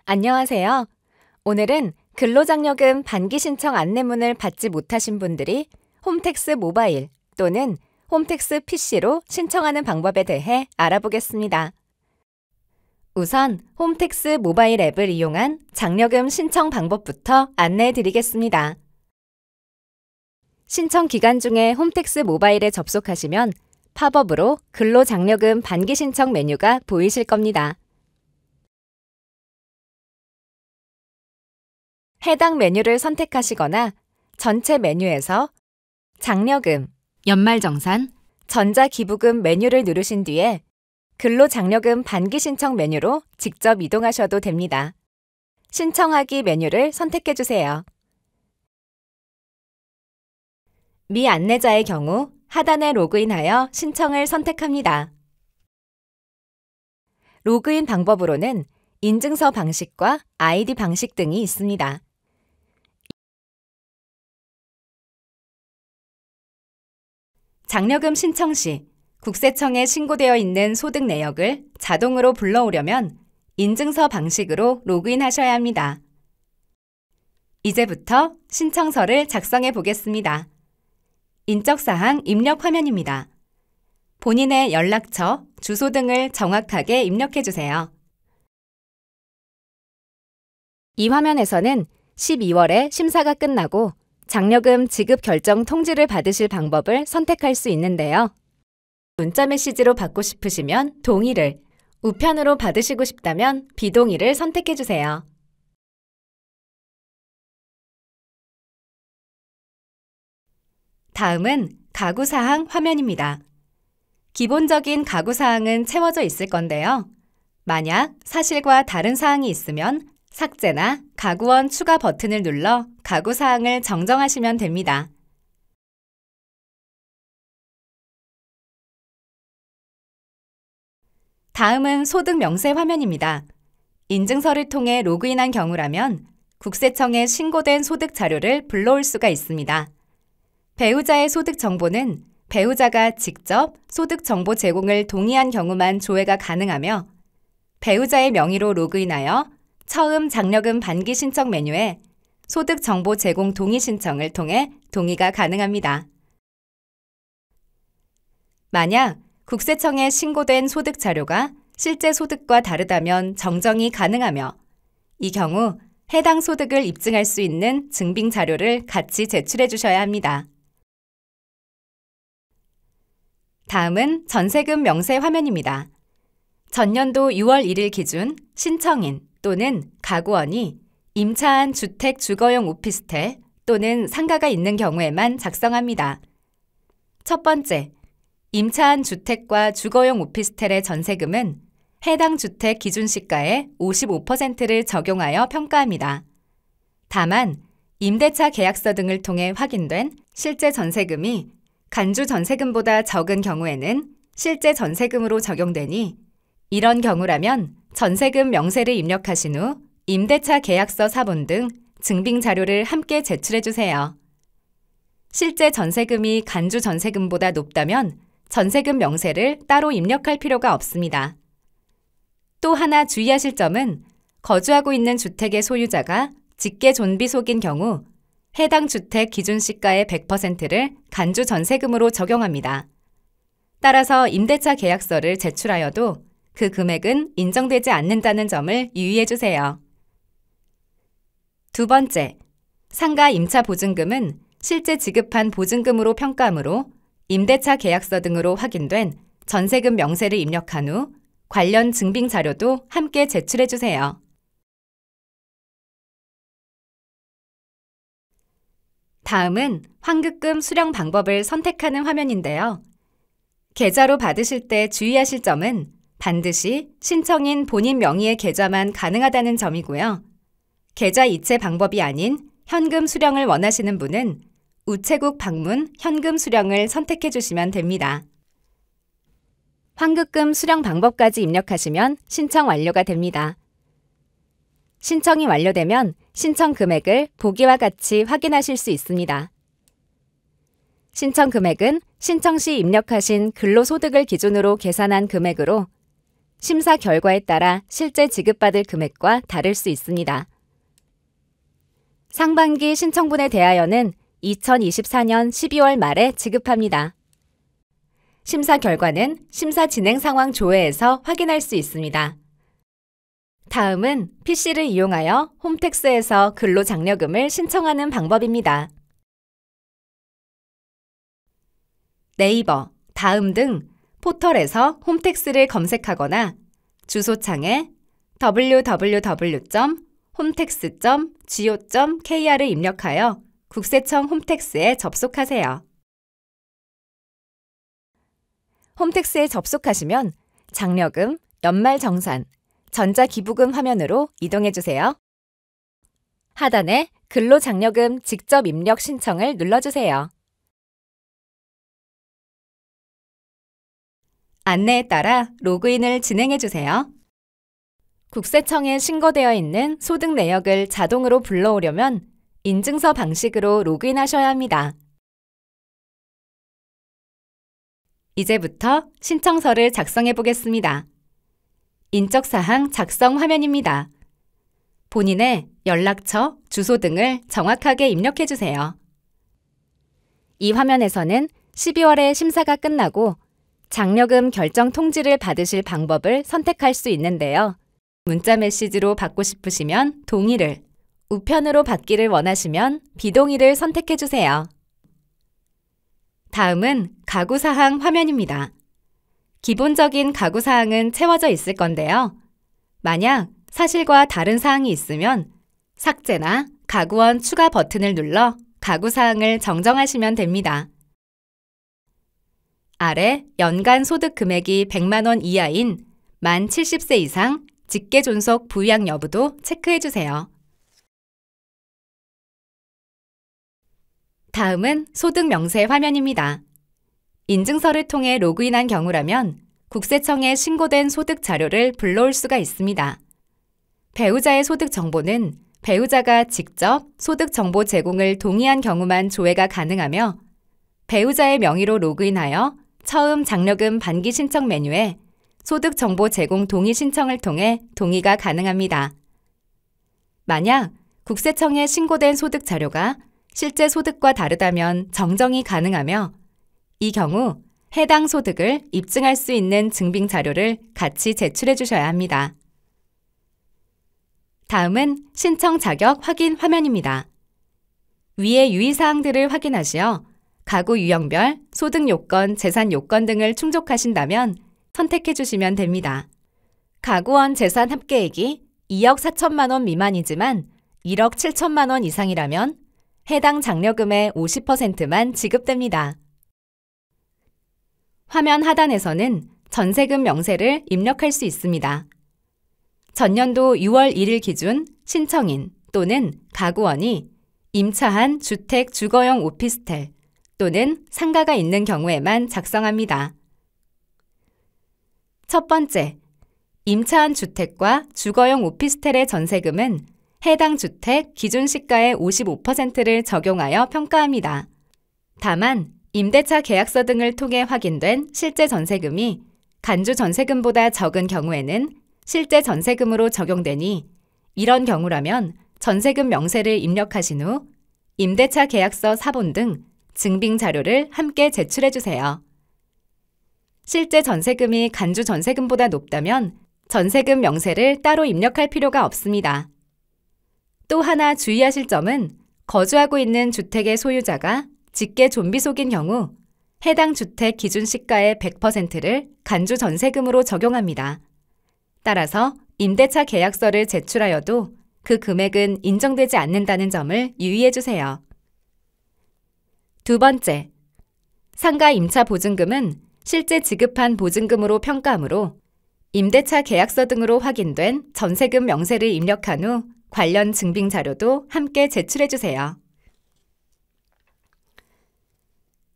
안녕하세요. 오늘은 근로장려금 반기 신청 안내문을 받지 못하신 분들이 홈택스 모바일 또는 홈택스 PC로 신청하는 방법에 대해 알아보겠습니다. 우선 홈택스 모바일 앱을 이용한 장려금 신청 방법부터 안내해 드리겠습니다. 신청 기간 중에 홈택스 모바일에 접속하시면 팝업으로 근로장려금 반기 신청 메뉴가 보이실 겁니다. 해당 메뉴를 선택하시거나 전체 메뉴에서 장려금, 연말정산, 전자기부금 메뉴를 누르신 뒤에 근로장려금 반기 신청 메뉴로 직접 이동하셔도 됩니다. 신청하기 메뉴를 선택해주세요. 미 안내자의 경우 하단에 로그인하여 신청을 선택합니다. 로그인 방법으로는 인증서 방식과 아이디 방식 등이 있습니다. 장려금 신청 시 국세청에 신고되어 있는 소득 내역을 자동으로 불러오려면 인증서 방식으로 로그인하셔야 합니다. 이제부터 신청서를 작성해 보겠습니다. 인적사항 입력 화면입니다. 본인의 연락처, 주소 등을 정확하게 입력해 주세요. 이 화면에서는 12월에 심사가 끝나고 장려금 지급 결정 통지를 받으실 방법을 선택할 수 있는데요. 문자 메시지로 받고 싶으시면 동의를, 우편으로 받으시고 싶다면 비동의를 선택해 주세요. 다음은 가구사항 화면입니다. 기본적인 가구사항은 채워져 있을 건데요. 만약 사실과 다른 사항이 있으면 삭제나 가구원 추가 버튼을 눌러 가구사항을 정정하시면 됩니다. 다음은 소득 명세 화면입니다. 인증서를 통해 로그인한 경우라면 국세청에 신고된 소득 자료를 불러올 수가 있습니다. 배우자의 소득 정보는 배우자가 직접 소득 정보 제공을 동의한 경우만 조회가 가능하며 배우자의 명의로 로그인하여 처음 장려금 반기 신청 메뉴에 소득 정보 제공 동의 신청을 통해 동의가 가능합니다. 만약 국세청에 신고된 소득 자료가 실제 소득과 다르다면 정정이 가능하며 이 경우 해당 소득을 입증할 수 있는 증빙 자료를 같이 제출해 주셔야 합니다. 다음은 전세금 명세 화면입니다. 전년도 6월 1일 기준 신청인 또는 가구원이 임차한 주택 주거용 오피스텔 또는 상가가 있는 경우에만 작성합니다. 첫 번째, 임차한 주택과 주거용 오피스텔의 전세금은 해당 주택 기준시가의 55%를 적용하여 평가합니다. 다만, 임대차 계약서 등을 통해 확인된 실제 전세금이 간주 전세금보다 적은 경우에는 실제 전세금으로 적용되니 이런 경우라면 전세금 명세를 입력하신 후 임대차 계약서 사본 등 증빙 자료를 함께 제출해 주세요. 실제 전세금이 간주 전세금보다 높다면 전세금 명세를 따로 입력할 필요가 없습니다. 또 하나 주의하실 점은 거주하고 있는 주택의 소유자가 직계 존비속인 경우 해당 주택 기준시가의 100%를 간주 전세금으로 적용합니다. 따라서 임대차 계약서를 제출하여도 그 금액은 인정되지 않는다는 점을 유의해 주세요. 두 번째, 상가 임차 보증금은 실제 지급한 보증금으로 평가하므로 임대차 계약서 등으로 확인된 전세금 명세를 입력한 후 관련 증빙 자료도 함께 제출해 주세요. 다음은 환급금 수령 방법을 선택하는 화면인데요. 계좌로 받으실 때 주의하실 점은 반드시 신청인 본인 명의의 계좌만 가능하다는 점이고요. 계좌 이체 방법이 아닌 현금 수령을 원하시는 분은 우체국 방문 현금 수령을 선택해 주시면 됩니다. 환급금 수령 방법까지 입력하시면 신청 완료가 됩니다. 신청이 완료되면 신청 금액을 보기와 같이 확인하실 수 있습니다. 신청 금액은 신청 시 입력하신 근로소득을 기준으로 계산한 금액으로 심사 결과에 따라 실제 지급받을 금액과 다를 수 있습니다. 상반기 신청분에 대하여는 2024년 12월 말에 지급합니다. 심사 결과는 심사 진행 상황 조회에서 확인할 수 있습니다. 다음은 PC를 이용하여 홈택스에서 근로장려금을 신청하는 방법입니다. 네이버, 다음 등 포털에서 홈택스를 검색하거나 주소창에 www.hometax.go.kr을 입력하여 국세청 홈택스에 접속하세요. 홈택스에 접속하시면 장려금, 연말정산, 전자기부금 화면으로 이동해주세요. 하단에 근로장려금 직접 입력 신청을 눌러주세요. 안내에 따라 로그인을 진행해주세요. 국세청에 신고되어 있는 소득 내역을 자동으로 불러오려면 인증서 방식으로 로그인하셔야 합니다. 이제부터 신청서를 작성해 보겠습니다. 인적사항 작성 화면입니다. 본인의 연락처, 주소 등을 정확하게 입력해 주세요. 이 화면에서는 12월에 심사가 끝나고 장려금 결정 통지를 받으실 방법을 선택할 수 있는데요. 문자 메시지로 받고 싶으시면 동의를, 우편으로 받기를 원하시면 비동의를 선택해 주세요. 다음은 가구사항 화면입니다. 기본적인 가구사항은 채워져 있을 건데요. 만약 사실과 다른 사항이 있으면 삭제나 가구원 추가 버튼을 눌러 가구사항을 정정하시면 됩니다. 아래 연간 소득 금액이 100만 원 이하인 만 70세 이상 직계존속 부양 여부도 체크해 주세요. 다음은 소득 명세 화면입니다. 인증서를 통해 로그인한 경우라면 국세청에 신고된 소득 자료를 불러올 수가 있습니다. 배우자의 소득 정보는 배우자가 직접 소득 정보 제공을 동의한 경우만 조회가 가능하며 배우자의 명의로 로그인하여 처음 장려금 반기 신청 메뉴에 소득 정보 제공 동의 신청을 통해 동의가 가능합니다. 만약 국세청에 신고된 소득 자료가 실제 소득과 다르다면 정정이 가능하며 이 경우 해당 소득을 입증할 수 있는 증빙 자료를 같이 제출해 주셔야 합니다. 다음은 신청 자격 확인 화면입니다. 위의 유의사항들을 확인하시어 가구 유형별, 소득 요건, 재산 요건 등을 충족하신다면 선택해 주시면 됩니다. 가구원 재산 합계액이 2억 4천만 원 미만이지만 1억 7천만 원 이상이라면 해당 장려금의 50%만 지급됩니다. 화면 하단에서는 전세금 명세를 입력할 수 있습니다. 전년도 6월 1일 기준 신청인 또는 가구원이 임차한 주택 주거용 오피스텔 또는 상가가 있는 경우에만 작성합니다. 첫 번째, 임차한 주택과 주거용 오피스텔의 전세금은 해당 주택 기준 시가의 55%를 적용하여 평가합니다. 다만 임대차 계약서 등을 통해 확인된 실제 전세금이 간주 전세금보다 적은 경우에는 실제 전세금으로 적용되니 이런 경우라면 전세금 명세를 입력하신 후 임대차 계약서 사본 등 증빙 자료를 함께 제출해 주세요. 실제 전세금이 간주 전세금보다 높다면 전세금 명세를 따로 입력할 필요가 없습니다. 또 하나 주의하실 점은 거주하고 있는 주택의 소유자가 직계 존비속인 경우 해당 주택 기준 시가의 100%를 간주 전세금으로 적용합니다. 따라서 임대차 계약서를 제출하여도 그 금액은 인정되지 않는다는 점을 유의해 주세요. 두 번째, 상가 임차 보증금은 실제 지급한 보증금으로 평가하므로 임대차 계약서 등으로 확인된 전세금 명세를 입력한 후 관련 증빙 자료도 함께 제출해 주세요.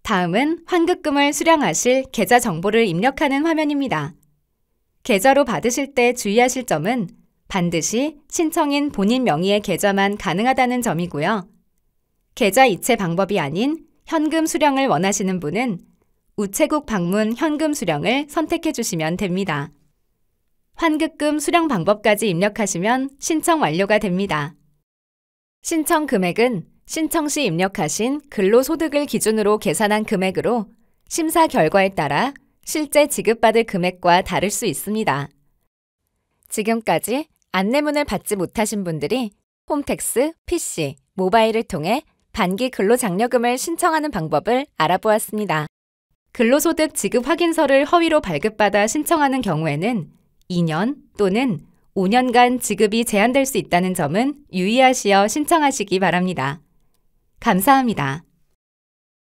다음은 환급금을 수령하실 계좌 정보를 입력하는 화면입니다. 계좌로 받으실 때 주의하실 점은 반드시 신청인 본인 명의의 계좌만 가능하다는 점이고요. 계좌 이체 방법이 아닌 현금 수령을 원하시는 분은 우체국 방문 현금 수령을 선택해 주시면 됩니다. 환급금 수령 방법까지 입력하시면 신청 완료가 됩니다. 신청 금액은 신청 시 입력하신 근로소득을 기준으로 계산한 금액으로 심사 결과에 따라 실제 지급받을 금액과 다를 수 있습니다. 지금까지 안내문을 받지 못하신 분들이 홈택스, PC, 모바일을 통해 반기 근로장려금을 신청하는 방법을 알아보았습니다. 근로소득 지급 확인서를 허위로 발급받아 신청하는 경우에는 2년 또는 5년간 지급이 제한될 수 있다는 점은 유의하시어 신청하시기 바랍니다. 감사합니다.